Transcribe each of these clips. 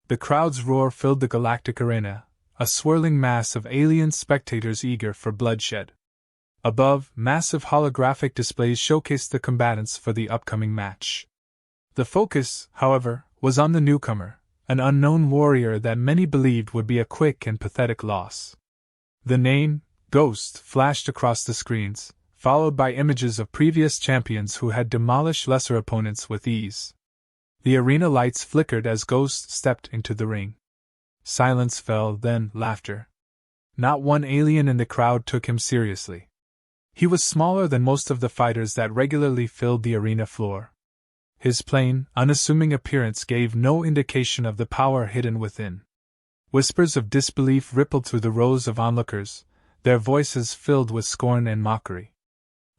The crowd's roar filled the Galactic arena, a swirling mass of alien spectators eager for bloodshed. Above, massive holographic displays showcased the combatants for the upcoming match. The focus, however, was on the newcomer, an unknown warrior that many believed would be a quick and pathetic loss. The name, Ghost, flashed across the screens, followed by images of previous champions who had demolished lesser opponents with ease. The arena lights flickered as Ghost stepped into the ring. Silence fell, then laughter. Not one alien in the crowd took him seriously. He was smaller than most of the fighters that regularly filled the arena floor. His plain, unassuming appearance gave no indication of the power hidden within. Whispers of disbelief rippled through the rows of onlookers, their voices filled with scorn and mockery.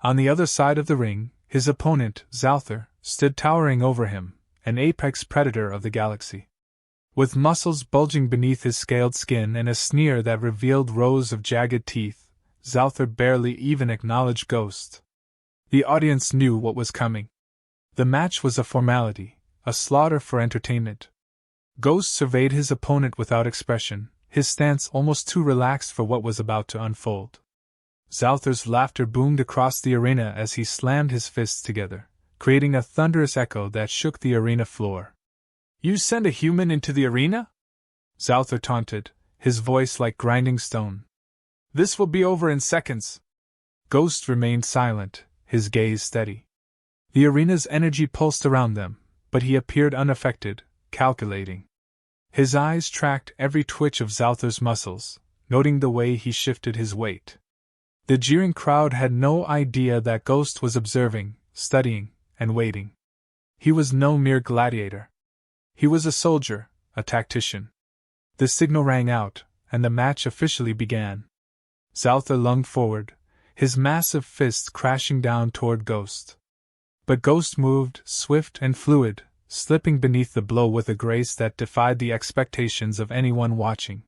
On the other side of the ring, his opponent, Zalthar, stood towering over him, an apex predator of the galaxy. With muscles bulging beneath his scaled skin and a sneer that revealed rows of jagged teeth, Zalthar barely even acknowledged Ghost. The audience knew what was coming. The match was a formality, a slaughter for entertainment. Ghost surveyed his opponent without expression, his stance almost too relaxed for what was about to unfold. Zalthar's laughter boomed across the arena as he slammed his fists together, creating a thunderous echo that shook the arena floor. "You send a human into the arena?" Zalthar taunted, his voice like grinding stone. "This will be over in seconds." Ghost remained silent, his gaze steady. The arena's energy pulsed around them, but he appeared unaffected, calculating. His eyes tracked every twitch of Zalthar's muscles, noting the way he shifted his weight. The jeering crowd had no idea that Ghost was observing, studying, and waiting. He was no mere gladiator. He was a soldier, a tactician. The signal rang out, and the match officially began. Zalthar lunged forward, his massive fists crashing down toward Ghost. But Ghost moved, swift and fluid, slipping beneath the blow with a grace that defied the expectations of anyone watching.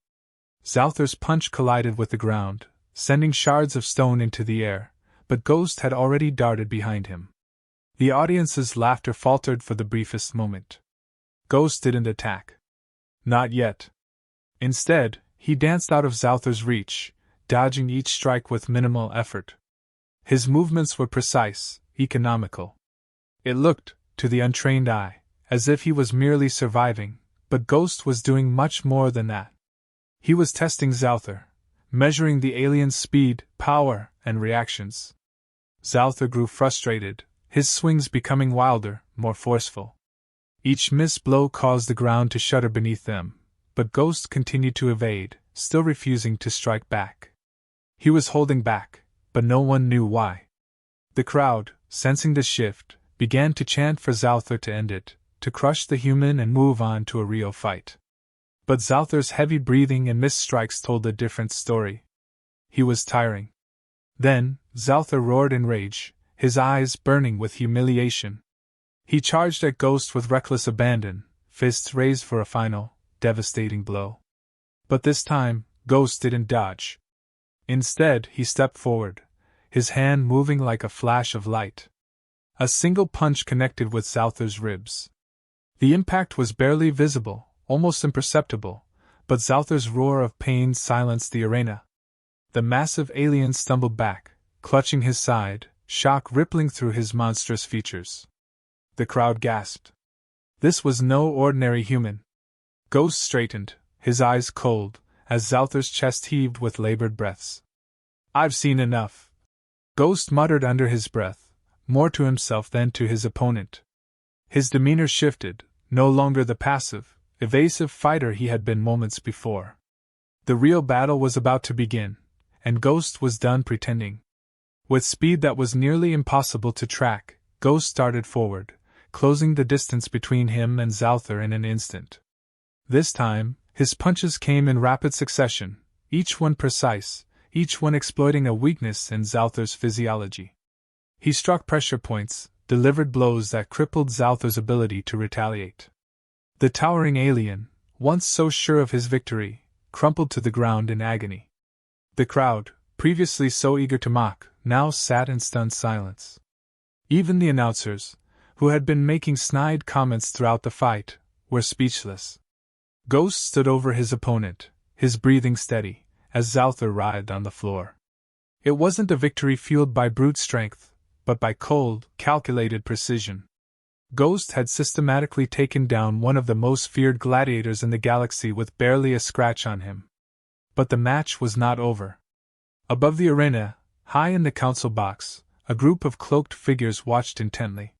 Zalthar's punch collided with the ground, sending shards of stone into the air, but Ghost had already darted behind him. The audience's laughter faltered for the briefest moment. Ghost didn't attack. Not yet. Instead, he danced out of Zalthar's reach, dodging each strike with minimal effort. His movements were precise, economical. It looked, to the untrained eye, as if he was merely surviving, but Ghost was doing much more than that. He was testing Zalthar, measuring the alien's speed, power, and reactions. Zalthar grew frustrated, his swings becoming wilder, more forceful. Each missed blow caused the ground to shudder beneath them, but Ghost continued to evade, still refusing to strike back. He was holding back, but no one knew why. The crowd, sensing the shift, began to chant for Zalthar to end it, to crush the human and move on to a real fight. But Zalthar's heavy breathing and missed strikes told a different story. He was tiring. Then, Zalthar roared in rage, his eyes burning with humiliation. He charged at Ghost with reckless abandon, fists raised for a final, devastating blow. But this time, Ghost didn't dodge. Instead, he stepped forward, his hand moving like a flash of light. A single punch connected with Zalthar's ribs. The impact was barely visible, almost imperceptible, but Zalthar's roar of pain silenced the arena. The massive alien stumbled back, clutching his side, shock rippling through his monstrous features. The crowd gasped. This was no ordinary human. Ghost straightened, his eyes cold, as Zalthar's chest heaved with labored breaths. "I've seen enough," Ghost muttered under his breath, more to himself than to his opponent. His demeanor shifted, no longer the passive, evasive fighter he had been moments before. The real battle was about to begin, and Ghost was done pretending. With speed that was nearly impossible to track, Ghost started forward, closing the distance between him and Zalthar in an instant. This time, his punches came in rapid succession, each one precise, each one exploiting a weakness in Zalthar's physiology. He struck pressure points, delivered blows that crippled Zalthar's ability to retaliate. The towering alien, once so sure of his victory, crumpled to the ground in agony. The crowd, previously so eager to mock, now sat in stunned silence. Even the announcers, who had been making snide comments throughout the fight, were speechless. Ghost stood over his opponent, his breathing steady, as Zalther writhed on the floor. It wasn't a victory fueled by brute strength, but by cold, calculated precision. Ghost had systematically taken down one of the most feared gladiators in the galaxy with barely a scratch on him. But the match was not over. Above the arena, high in the council box, a group of cloaked figures watched intently.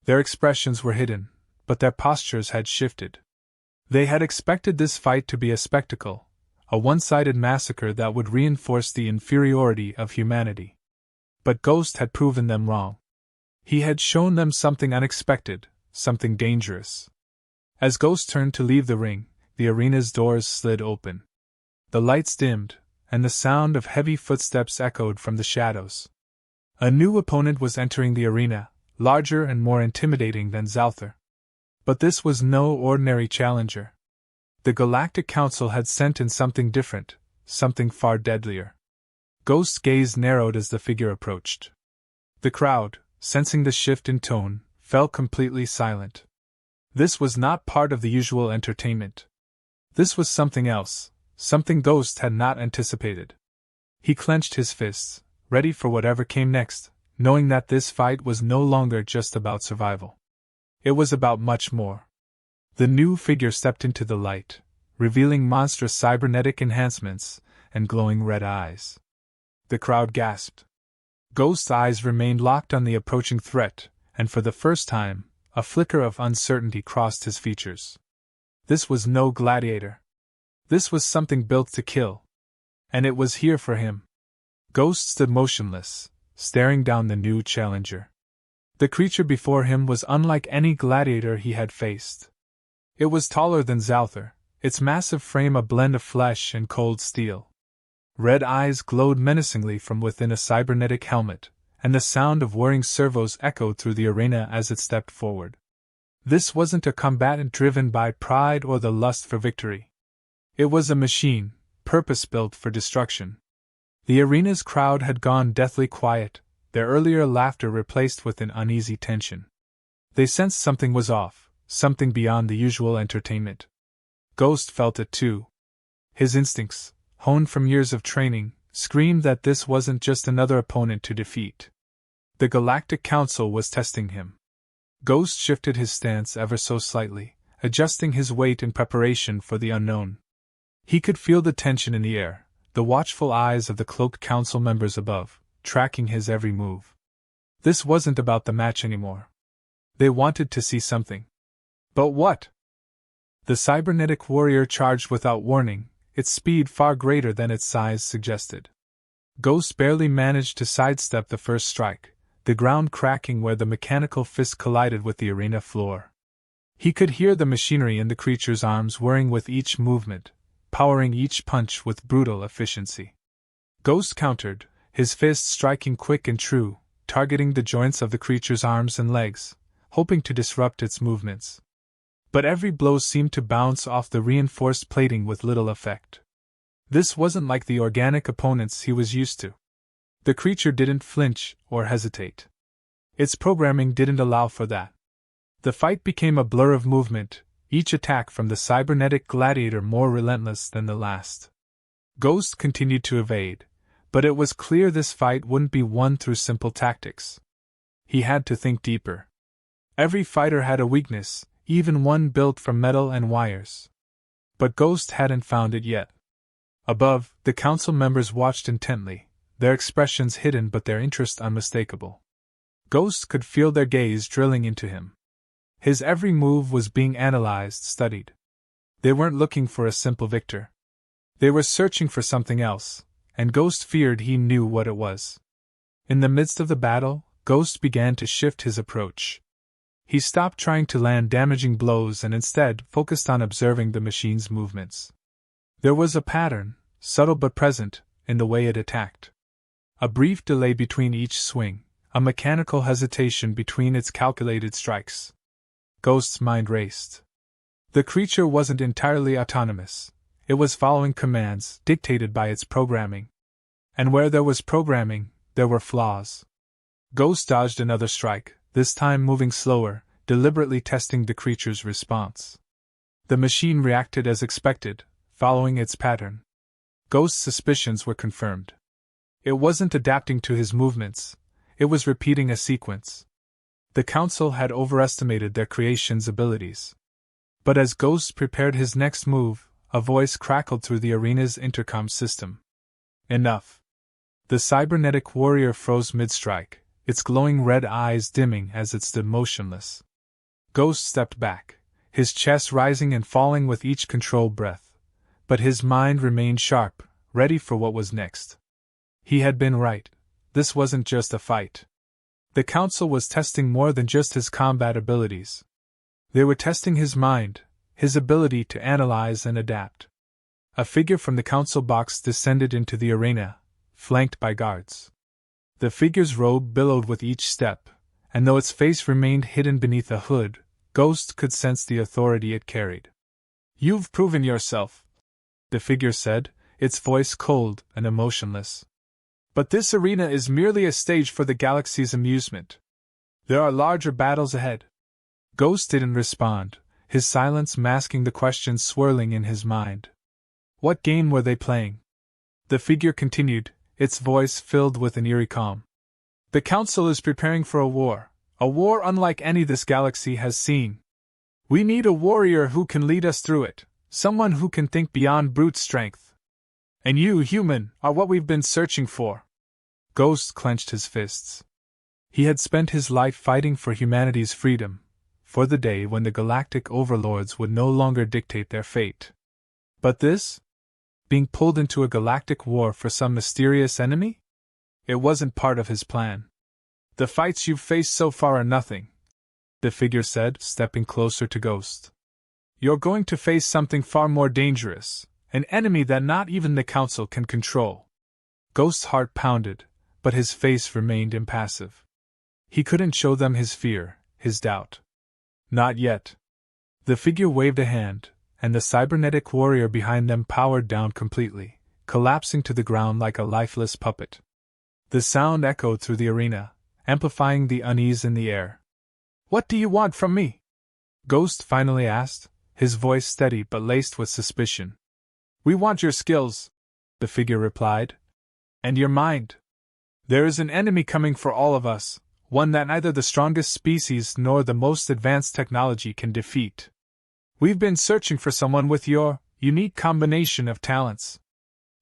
Their expressions were hidden, but their postures had shifted. They had expected this fight to be a spectacle, a one-sided massacre that would reinforce the inferiority of humanity. But Ghost had proven them wrong. He had shown them something unexpected, something dangerous. As Ghost turned to leave the ring, the arena's doors slid open. The lights dimmed, and the sound of heavy footsteps echoed from the shadows. A new opponent was entering the arena, larger and more intimidating than Zalther. But this was no ordinary challenger. The Galactic Council had sent in something different, something far deadlier. Ghost's gaze narrowed as the figure approached. The crowd, sensing the shift in tone, fell completely silent. This was not part of the usual entertainment. This was something else, something Ghost had not anticipated. He clenched his fists, ready for whatever came next, knowing that this fight was no longer just about survival. It was about much more. The new figure stepped into the light, revealing monstrous cybernetic enhancements and glowing red eyes. The crowd gasped. Ghost's eyes remained locked on the approaching threat, and for the first time, a flicker of uncertainty crossed his features. This was no gladiator. This was something built to kill. And it was here for him. Ghost stood motionless, staring down the new challenger. The creature before him was unlike any gladiator he had faced. It was taller than Zalther, its massive frame a blend of flesh and cold steel. Red eyes glowed menacingly from within a cybernetic helmet, and the sound of whirring servos echoed through the arena as it stepped forward. This wasn't a combatant driven by pride or the lust for victory. It was a machine, purpose-built for destruction. The arena's crowd had gone deathly quiet, their earlier laughter replaced with an uneasy tension. They sensed something was off, something beyond the usual entertainment. Ghost felt it too. His instincts, honed from years of training, screamed that this wasn't just another opponent to defeat. The Galactic Council was testing him. Ghost shifted his stance ever so slightly, adjusting his weight in preparation for the unknown. He could feel the tension in the air, the watchful eyes of the cloaked council members above, tracking his every move. This wasn't about the match anymore. They wanted to see something. But what? The cybernetic warrior charged without warning, its speed far greater than its size suggested. Ghost barely managed to sidestep the first strike, the ground cracking where the mechanical fist collided with the arena floor. He could hear the machinery in the creature's arms whirring with each movement, powering each punch with brutal efficiency. Ghost countered, his fist striking quick and true, targeting the joints of the creature's arms and legs, hoping to disrupt its movements. But every blow seemed to bounce off the reinforced plating with little effect. This wasn't like the organic opponents he was used to. The creature didn't flinch or hesitate. Its programming didn't allow for that. The fight became a blur of movement, each attack from the cybernetic gladiator more relentless than the last. Ghost continued to evade, but it was clear this fight wouldn't be won through simple tactics. He had to think deeper. Every fighter had a weakness, even one built from metal and wires. But Ghost hadn't found it yet. Above, the council members watched intently, their expressions hidden but their interest unmistakable. Ghost could feel their gaze drilling into him. His every move was being analyzed, studied. They weren't looking for a simple victor. They were searching for something else, and Ghost feared he knew what it was. In the midst of the battle, Ghost began to shift his approach. He stopped trying to land damaging blows and instead focused on observing the machine's movements. There was a pattern, subtle but present, in the way it attacked. A brief delay between each swing, a mechanical hesitation between its calculated strikes. Ghost's mind raced. The creature wasn't entirely autonomous. It was following commands dictated by its programming. And where there was programming, there were flaws. Ghost dodged another strike, this time moving slower, deliberately testing the creature's response. The machine reacted as expected, following its pattern. Ghost's suspicions were confirmed. It wasn't adapting to his movements, it was repeating a sequence. The Council had overestimated their creation's abilities. But as Ghost prepared his next move, a voice crackled through the arena's intercom system. Enough. The cybernetic warrior froze mid-strike, its glowing red eyes dimming as it stood motionless. Ghost stepped back, his chest rising and falling with each controlled breath. But his mind remained sharp, ready for what was next. He had been right. This wasn't just a fight. The Council was testing more than just his combat abilities. They were testing his mind, his ability to analyze and adapt. A figure from the Council box descended into the arena, flanked by guards. The figure's robe billowed with each step, and though its face remained hidden beneath a hood, Ghost could sense the authority it carried. "You've proven yourself," the figure said, its voice cold and emotionless. "But this arena is merely a stage for the galaxy's amusement. There are larger battles ahead." Ghost didn't respond, his silence masking the questions swirling in his mind. What game were they playing? The figure continued, its voice filled with an eerie calm. "The Council is preparing for a war unlike any this galaxy has seen. We need a warrior who can lead us through it, someone who can think beyond brute strength. And you, human, are what we've been searching for." Ghost clenched his fists. He had spent his life fighting for humanity's freedom, for the day when the galactic overlords would no longer dictate their fate. But this? Being pulled into a galactic war for some mysterious enemy? It wasn't part of his plan. "The fights you've faced so far are nothing," the figure said, stepping closer to Ghost. "You're going to face something far more dangerous, an enemy that not even the Council can control." Ghost's heart pounded, but his face remained impassive. He couldn't show them his fear, his doubt. "Not yet." The figure waved a hand, and the cybernetic warrior behind them powered down completely, collapsing to the ground like a lifeless puppet. The sound echoed through the arena, amplifying the unease in the air. "What do you want from me?" Ghost finally asked, his voice steady but laced with suspicion. "We want your skills," the figure replied. "And your mind. There is an enemy coming for all of us, one that neither the strongest species nor the most advanced technology can defeat. We've been searching for someone with your unique combination of talents.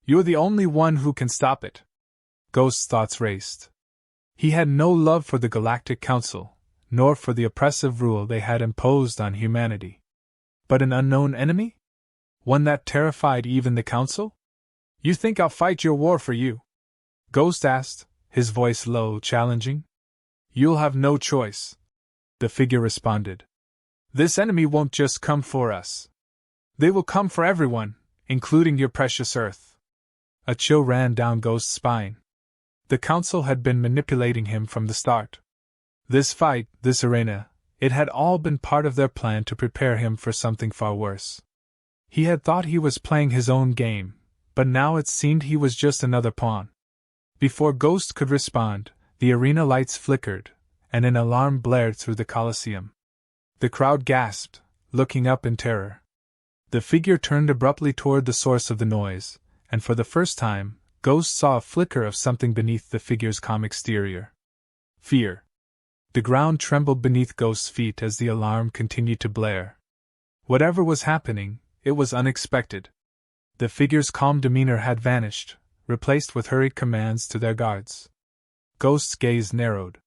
You're the only one who can stop it." Ghost's thoughts raced. He had no love for the Galactic Council, nor for the oppressive rule they had imposed on humanity. But an unknown enemy? One that terrified even the Council? "You think I'll fight your war for you?" Ghost asked, his voice low, challenging. "You'll have no choice," the figure responded. "This enemy won't just come for us. They will come for everyone, including your precious Earth." A chill ran down Ghost's spine. The Council had been manipulating him from the start. This fight, this arena, it had all been part of their plan to prepare him for something far worse. He had thought he was playing his own game, but now it seemed he was just another pawn. Before Ghost could respond, the arena lights flickered, and an alarm blared through the Colosseum. The crowd gasped, looking up in terror. The figure turned abruptly toward the source of the noise, and for the first time, Ghost saw a flicker of something beneath the figure's calm exterior. Fear. The ground trembled beneath Ghost's feet as the alarm continued to blare. Whatever was happening, it was unexpected. The figure's calm demeanor had vanished, replaced with hurried commands to their guards. Ghost's gaze narrowed.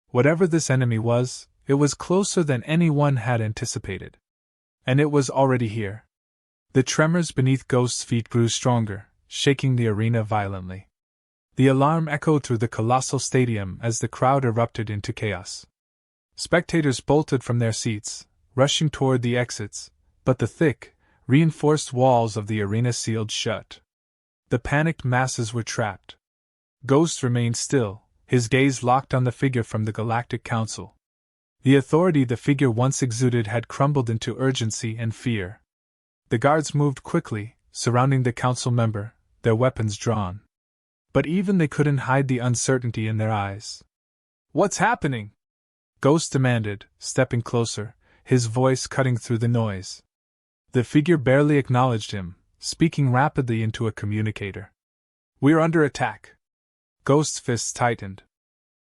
Whatever this enemy was, it was closer than anyone had anticipated. And it was already here. The tremors beneath Ghost's feet grew stronger, shaking the arena violently. The alarm echoed through the colossal stadium as the crowd erupted into chaos. Spectators bolted from their seats, rushing toward the exits, but the thick, reinforced walls of the arena sealed shut. The panicked masses were trapped. Ghost remained still, his gaze locked on the figure from the Galactic Council. The authority the figure once exuded had crumbled into urgency and fear. The guards moved quickly, surrounding the council member, their weapons drawn. But even they couldn't hide the uncertainty in their eyes. "What's happening?" Ghost demanded, stepping closer, his voice cutting through the noise. The figure barely acknowledged him, speaking rapidly into a communicator. "We're under attack." Ghost's fists tightened.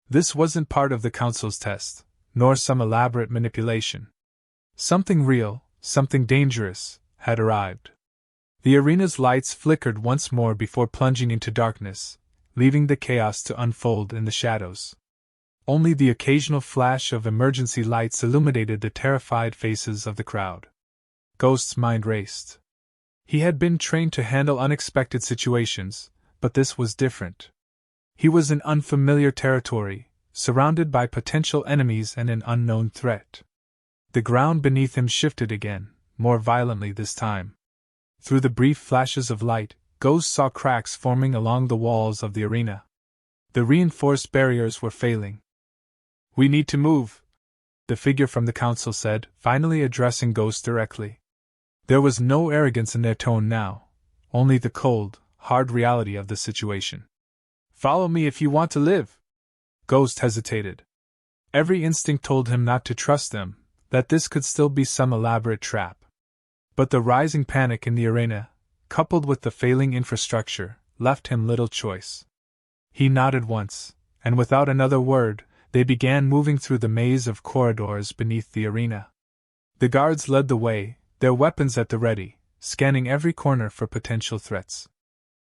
This wasn't part of the Council's test, nor some elaborate manipulation. Something real, something dangerous, had arrived. The arena's lights flickered once more before plunging into darkness, leaving the chaos to unfold in the shadows. Only the occasional flash of emergency lights illuminated the terrified faces of the crowd. Ghost's mind raced. He had been trained to handle unexpected situations, but this was different. He was in unfamiliar territory, surrounded by potential enemies and an unknown threat. The ground beneath him shifted again, more violently this time. Through the brief flashes of light, Ghost saw cracks forming along the walls of the arena. The reinforced barriers were failing. "We need to move," the figure from the council said, finally addressing Ghost directly. There was no arrogance in their tone now, only the cold, hard reality of the situation. "Follow me if you want to live." Ghost hesitated. Every instinct told him not to trust them, that this could still be some elaborate trap. But the rising panic in the arena, coupled with the failing infrastructure, left him little choice. He nodded once, and without another word, they began moving through the maze of corridors beneath the arena. The guards led the way, their weapons at the ready, scanning every corner for potential threats.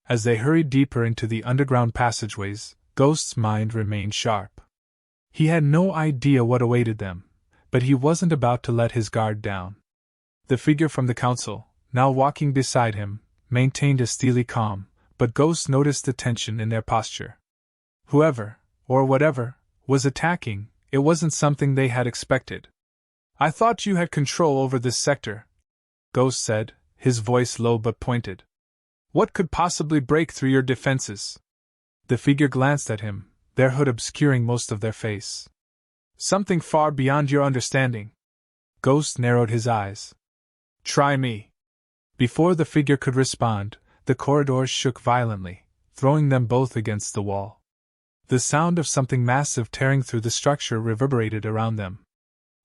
As they hurried deeper into the underground passageways, Ghost's mind remained sharp. He had no idea what awaited them, but he wasn't about to let his guard down. The figure from the council, now walking beside him, maintained a steely calm, but Ghost noticed the tension in their posture. Whoever, or whatever, was attacking, it wasn't something they had expected. "I thought you had control over this sector," Ghost said, his voice low but pointed. "What could possibly break through your defenses?" The figure glanced at him, their hood obscuring most of their face. "Something far beyond your understanding." Ghost narrowed his eyes. "Try me." Before the figure could respond, the corridors shook violently, throwing them both against the wall. The sound of something massive tearing through the structure reverberated around them.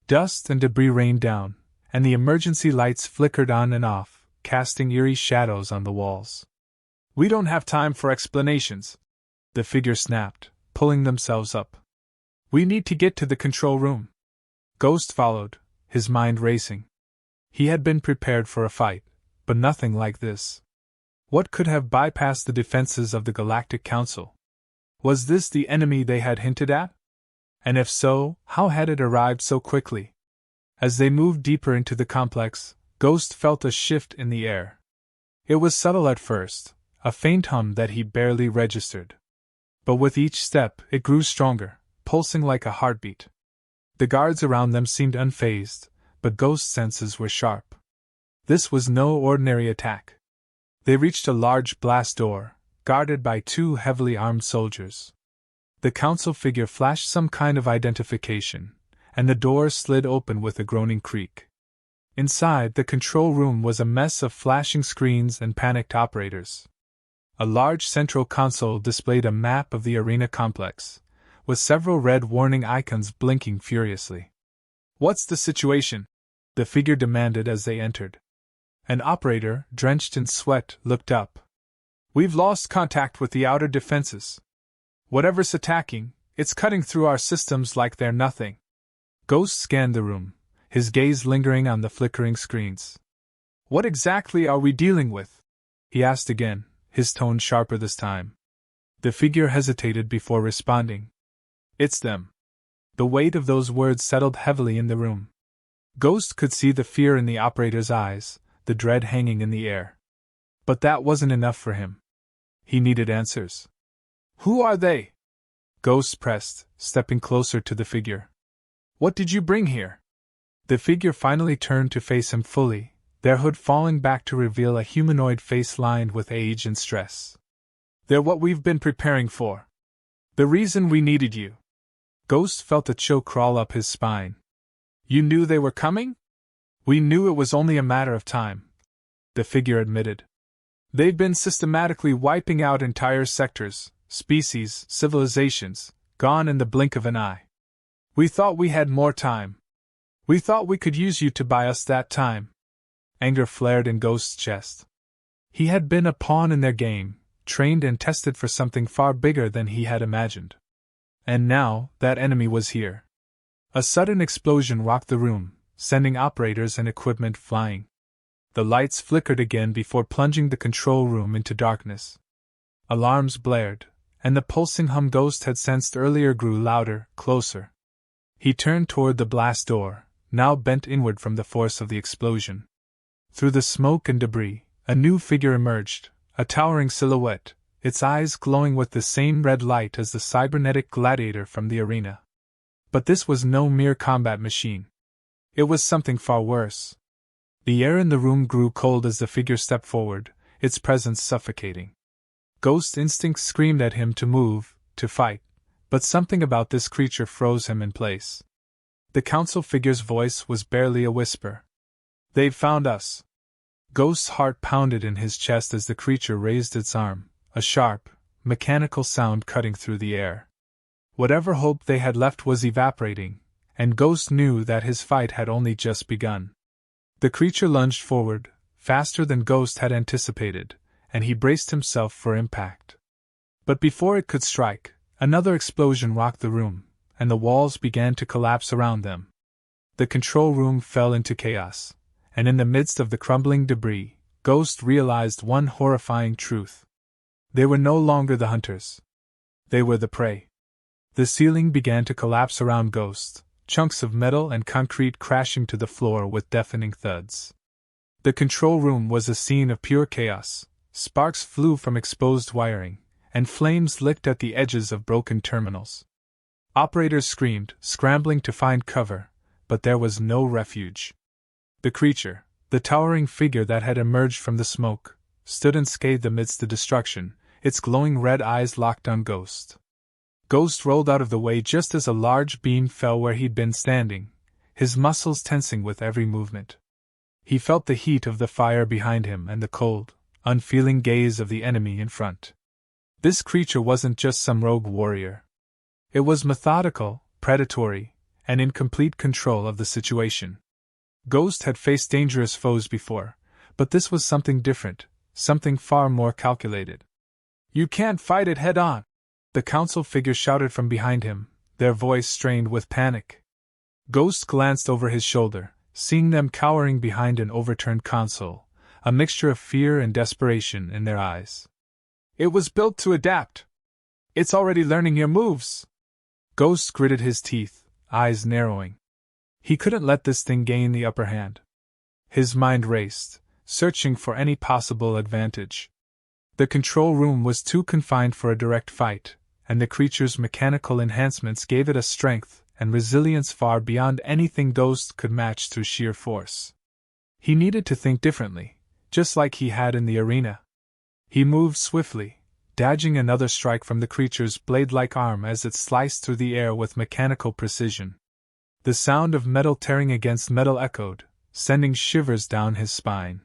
Dust and debris rained down, and the emergency lights flickered on and off, casting eerie shadows on the walls. "We don't have time for explanations," the figure snapped, pulling themselves up. "We need to get to the control room." Ghost followed, his mind racing. He had been prepared for a fight, but nothing like this. What could have bypassed the defenses of the Galactic Council? Was this the enemy they had hinted at? And if so, how had it arrived so quickly? As they moved deeper into the complex, Ghost felt a shift in the air. It was subtle at first, a faint hum that he barely registered. But with each step, it grew stronger, pulsing like a heartbeat. The guards around them seemed unfazed, but Ghost's senses were sharp. This was no ordinary attack. They reached a large blast door, guarded by two heavily armed soldiers. The council figure flashed some kind of identification, and the door slid open with a groaning creak. Inside, the control room was a mess of flashing screens and panicked operators. A large central console displayed a map of the arena complex, with several red warning icons blinking furiously. "What's the situation?" the figure demanded as they entered. An operator, drenched in sweat, looked up. "We've lost contact with the outer defenses. Whatever's attacking, it's cutting through our systems like they're nothing." Ghost scanned the room, his gaze lingering on the flickering screens. "What exactly are we dealing with?" he asked again, his tone sharper this time. The figure hesitated before responding. "It's them." The weight of those words settled heavily in the room. Ghost could see the fear in the operator's eyes, the dread hanging in the air. But that wasn't enough for him. He needed answers. "Who are they?" Ghost pressed, stepping closer to the figure. "What did you bring here?" The figure finally turned to face him fully, their hood falling back to reveal a humanoid face lined with age and stress. "They're what we've been preparing for. The reason we needed you." Ghost felt a chill crawl up his spine. "You knew they were coming?" "We knew it was only a matter of time," the figure admitted. "They've been systematically wiping out entire sectors, species, civilizations, gone in the blink of an eye. We thought we had more time. We thought we could use you to buy us that time." Anger flared in Ghost's chest. He had been a pawn in their game, trained and tested for something far bigger than he had imagined. And now, that enemy was here. A sudden explosion rocked the room, sending operators and equipment flying. The lights flickered again before plunging the control room into darkness. Alarms blared, and the pulsing hum Ghost had sensed earlier grew louder, closer. He turned toward the blast door, now bent inward from the force of the explosion. Through the smoke and debris, a new figure emerged, a towering silhouette, its eyes glowing with the same red light as the cybernetic gladiator from the arena. But this was no mere combat machine. It was something far worse. The air in the room grew cold as the figure stepped forward, its presence suffocating. Ghost's instincts screamed at him to move, to fight, but something about this creature froze him in place. The council figure's voice was barely a whisper. "They've found us." Ghost's heart pounded in his chest as the creature raised its arm, a sharp, mechanical sound cutting through the air. Whatever hope they had left was evaporating, and Ghost knew that his fight had only just begun. The creature lunged forward, faster than Ghost had anticipated, and he braced himself for impact. But before it could strike, another explosion rocked the room, and the walls began to collapse around them. The control room fell into chaos, and in the midst of the crumbling debris, Ghost realized one horrifying truth. They were no longer the hunters. They were the prey. The ceiling began to collapse around Ghost, chunks of metal and concrete crashing to the floor with deafening thuds. The control room was a scene of pure chaos. Sparks flew from exposed wiring, and flames licked at the edges of broken terminals. Operators screamed, scrambling to find cover, but there was no refuge. The creature, the towering figure that had emerged from the smoke, stood unscathed amidst the destruction, its glowing red eyes locked on Ghost. Ghost rolled out of the way just as a large beam fell where he'd been standing, his muscles tensing with every movement. He felt the heat of the fire behind him and the cold, unfeeling gaze of the enemy in front. This creature wasn't just some rogue warrior. It was methodical, predatory, and in complete control of the situation. Ghost had faced dangerous foes before, but this was something different, something far more calculated. "You can't fight it head on!" The council figure shouted from behind him, their voice strained with panic. Ghost glanced over his shoulder, seeing them cowering behind an overturned console, a mixture of fear and desperation in their eyes. "It was built to adapt. It's already learning your moves." Ghost gritted his teeth, eyes narrowing. He couldn't let this thing gain the upper hand. His mind raced, searching for any possible advantage. The control room was too confined for a direct fight, and the creature's mechanical enhancements gave it a strength and resilience far beyond anything Ghost could match through sheer force. He needed to think differently, just like he had in the arena. He moved swiftly, dodging another strike from the creature's blade-like arm as it sliced through the air with mechanical precision. The sound of metal tearing against metal echoed, sending shivers down his spine.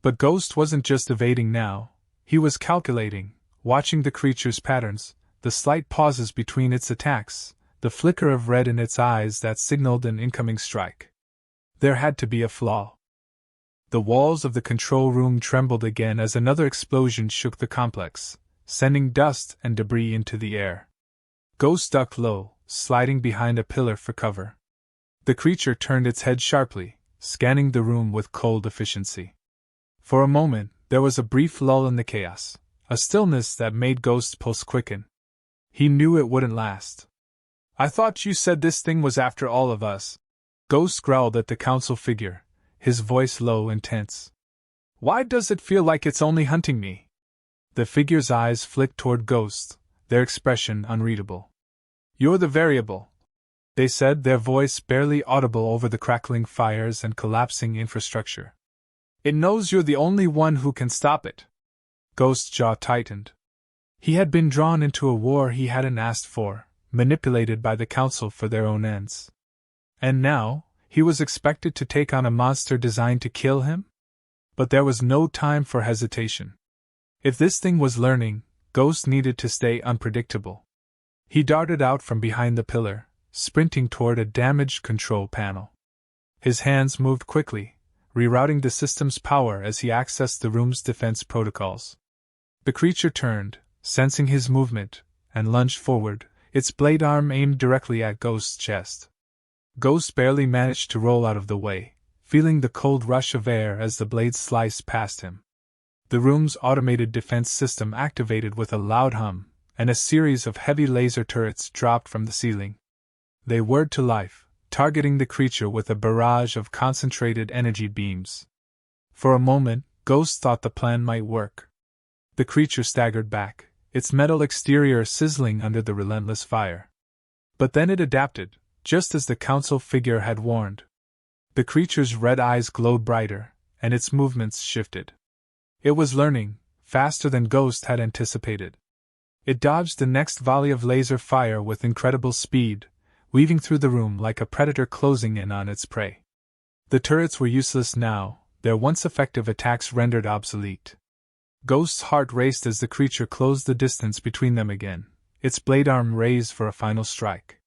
But Ghost wasn't just evading now, he was calculating, watching the creature's patterns, the slight pauses between its attacks, the flicker of red in its eyes that signaled an incoming strike. There had to be a flaw. The walls of the control room trembled again as another explosion shook the complex, sending dust and debris into the air. Ghost ducked low, sliding behind a pillar for cover. The creature turned its head sharply, scanning the room with cold efficiency. For a moment, there was a brief lull in the chaos, a stillness that made Ghost's pulse quicken. He knew it wouldn't last. "I thought you said this thing was after all of us." Ghost growled at the council figure, his voice low and tense. "Why does it feel like it's only hunting me?" The figure's eyes flicked toward Ghost, their expression unreadable. "You're the variable," they said, their voice barely audible over the crackling fires and collapsing infrastructure. "It knows you're the only one who can stop it." Ghost's jaw tightened. He had been drawn into a war he hadn't asked for, manipulated by the council for their own ends. And now, he was expected to take on a monster designed to kill him? But there was no time for hesitation. If this thing was learning, Ghost needed to stay unpredictable. He darted out from behind the pillar, sprinting toward a damaged control panel. His hands moved quickly, rerouting the system's power as he accessed the room's defense protocols. The creature turned, sensing his movement, and lunged forward, its blade arm aimed directly at Ghost's chest. Ghost barely managed to roll out of the way, feeling the cold rush of air as the blade sliced past him. The room's automated defense system activated with a loud hum, and a series of heavy laser turrets dropped from the ceiling. They whirred to life, targeting the creature with a barrage of concentrated energy beams. For a moment, Ghost thought the plan might work. The creature staggered back, its metal exterior sizzling under the relentless fire. But then it adapted, just as the council figure had warned. The creature's red eyes glowed brighter, and its movements shifted. It was learning, faster than Ghost had anticipated. It dodged the next volley of laser fire with incredible speed, weaving through the room like a predator closing in on its prey. The turrets were useless now, their once effective attacks rendered obsolete. Ghost's heart raced as the creature closed the distance between them again, its blade arm raised for a final strike.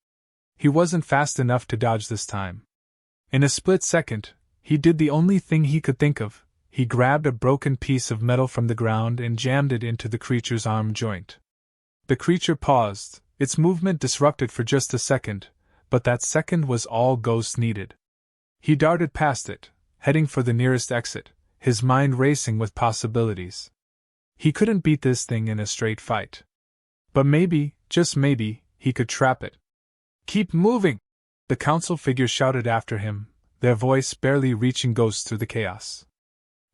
He wasn't fast enough to dodge this time. In a split second, he did the only thing he could think of. He grabbed a broken piece of metal from the ground and jammed it into the creature's arm joint. The creature paused, its movement disrupted for just a second, but that second was all Ghost needed. He darted past it, heading for the nearest exit, his mind racing with possibilities. He couldn't beat this thing in a straight fight. But maybe, just maybe, he could trap it. "Keep moving!" the council figure shouted after him, their voice barely reaching Ghost through the chaos.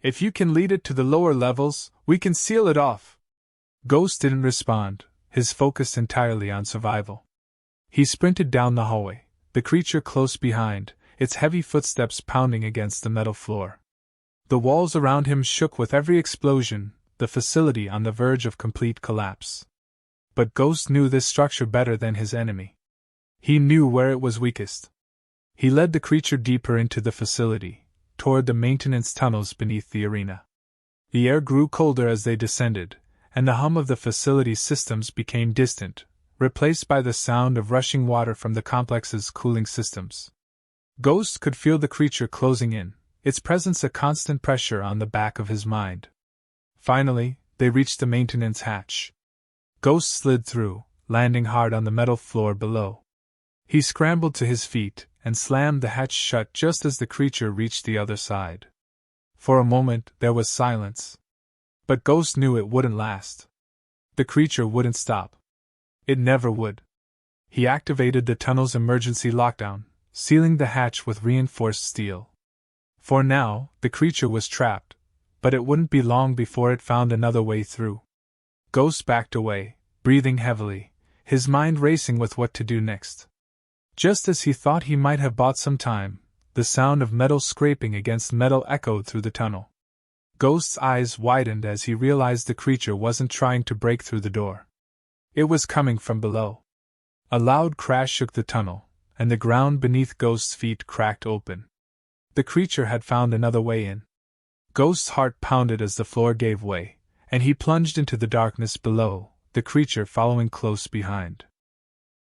"If you can lead it to the lower levels, we can seal it off." Ghost didn't respond, his focus entirely on survival. He sprinted down the hallway, the creature close behind, its heavy footsteps pounding against the metal floor. The walls around him shook with every explosion, the facility on the verge of complete collapse. But Ghost knew this structure better than his enemy. He knew where it was weakest. He led the creature deeper into the facility, toward the maintenance tunnels beneath the arena. The air grew colder as they descended, and the hum of the facility's systems became distant, replaced by the sound of rushing water from the complex's cooling systems. Ghost could feel the creature closing in, its presence a constant pressure on the back of his mind. Finally, they reached the maintenance hatch. Ghost slid through, landing hard on the metal floor below. He scrambled to his feet and slammed the hatch shut just as the creature reached the other side. For a moment, there was silence. But Ghost knew it wouldn't last. The creature wouldn't stop. It never would. He activated the tunnel's emergency lockdown, sealing the hatch with reinforced steel. For now, the creature was trapped, but it wouldn't be long before it found another way through. Ghost backed away, breathing heavily, his mind racing with what to do next. Just as he thought he might have bought some time, the sound of metal scraping against metal echoed through the tunnel. Ghost's eyes widened as he realized the creature wasn't trying to break through the door. It was coming from below. A loud crash shook the tunnel, and the ground beneath Ghost's feet cracked open. The creature had found another way in. Ghost's heart pounded as the floor gave way, and he plunged into the darkness below, the creature following close behind.